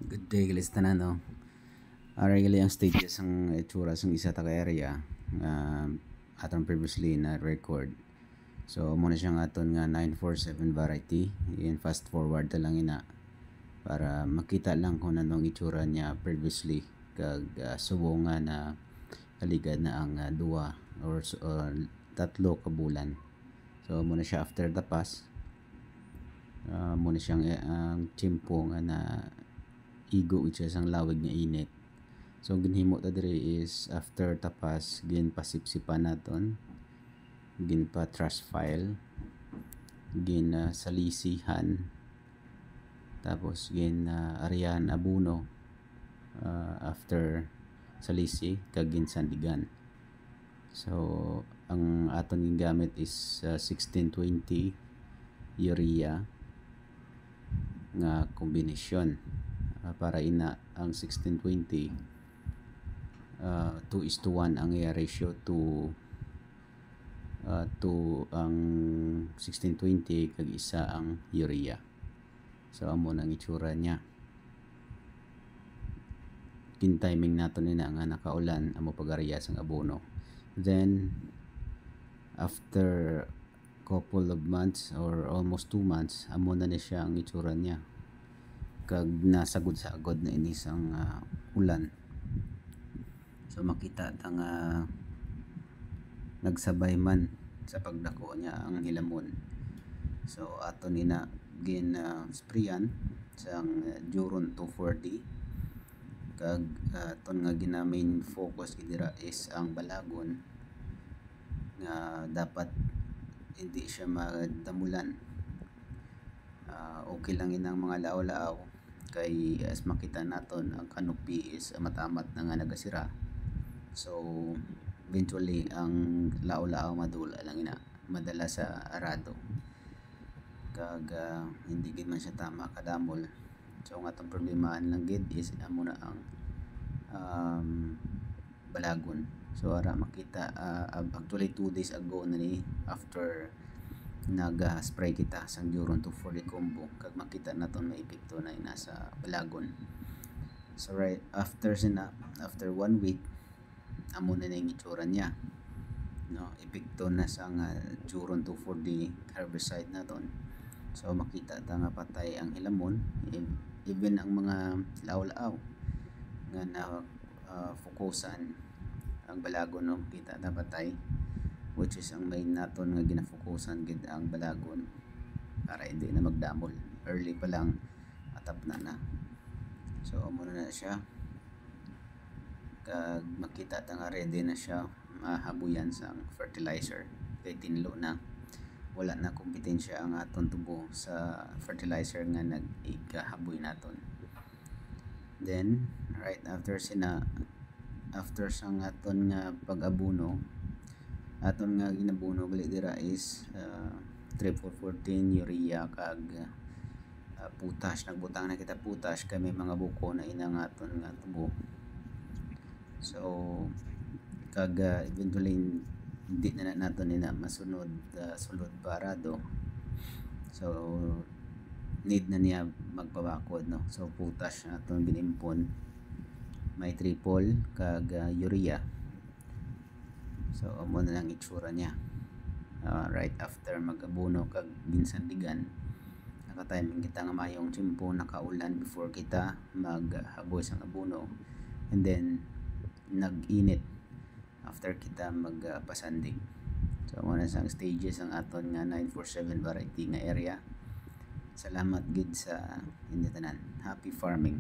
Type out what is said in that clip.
Good day guys tanan no. Gali ang stages ang itsura sang isa ta ka area aton previously na record. So muna siyang aton nga 947 variety. In fast forward ta lang ina para makita lang kung anong itsura niya previously kag subo nga na kaligad na ang duwa or tatlo ka bulan. So muna siya after the pass. Muna siyang ang chimpo nga na igo which is ang lawig nga init. So ginhimo ta diri is after tapas gin pasipsipan naton, gin pa trash file, gin salisihan, tapos gin arian abuno after salisi kag gin sandigan. So ang aton gingamit is 1620 urea nga kombinasyon. Para ina ang 1620 2:1 ang ratio to ang 1620 kag isa ang urea. So amo nang itsura niya. Kin timing nato nina nga nakaulan amo pag-ariya sang abono. Then after couple of months or almost 2 months amo na ni siya ang itsura niya. Kag nasagod sa agod na inis ang ulan. So makita ta nga nagsabay man sa pagdako niya ang hilamon. So ato nina gin sprayan sang Duron 240 kag aton nga gina main focus dira is ang balagon nga dapat hindi siya madamulan. Okay lang inang mga lao-lao kay as makita naton ang canopy is matamat na nga nagasira. So eventually ang lao-lao madula lang ina madala sa arado kag hindi gid man siya tama kadamol. So ang atong problemahan lang gid is amo na ang balagon. So ara makita actually 2 days ago na ni after nag-spray kita sang Duron 240 combo kag makita naton may epekto na nasa balagon. So right after 1 week amo na yung itsura niya, no, epekto na sang Duron 240 herbicide naton. So makita ta nga patay ang hilamon, even ang mga lao-lao nga na fokusan ang balagon, no, kita ta patay, which is ang main naton nga ginafokusan gid ang balagon para hindi na magdamol. Early pa lang atap na. So amo na siya kag makita ta nga ready na siya mahabuyan sang fertilizer kay tinlo na wala na kompetensya ang aton tubo sa fertilizer nga nag-igahaboy naton. Then right after sang aton nga pag-abono, aton nga ginabuno gali dira is 3414 urea kag potash. Nagbutang na kita potash kay may mga buko na ina nga aton nga tubo. So kag eventually hindi na naton ina masunod sulod parado. So need na niya magpabakod, no. So potash aton ginimpon, may triple kag urea. So amo na lang itsura niya right after mag-abono kag ginsandigan. Naka-timing kita nga mayong tsimpo nakaulan before kita maghaboy sang abono, and then nag-init after kita magpasandig. So amo na sang stages ang aton nga 947 variety nga area. Salamat gid sa inyong tanan. Happy farming.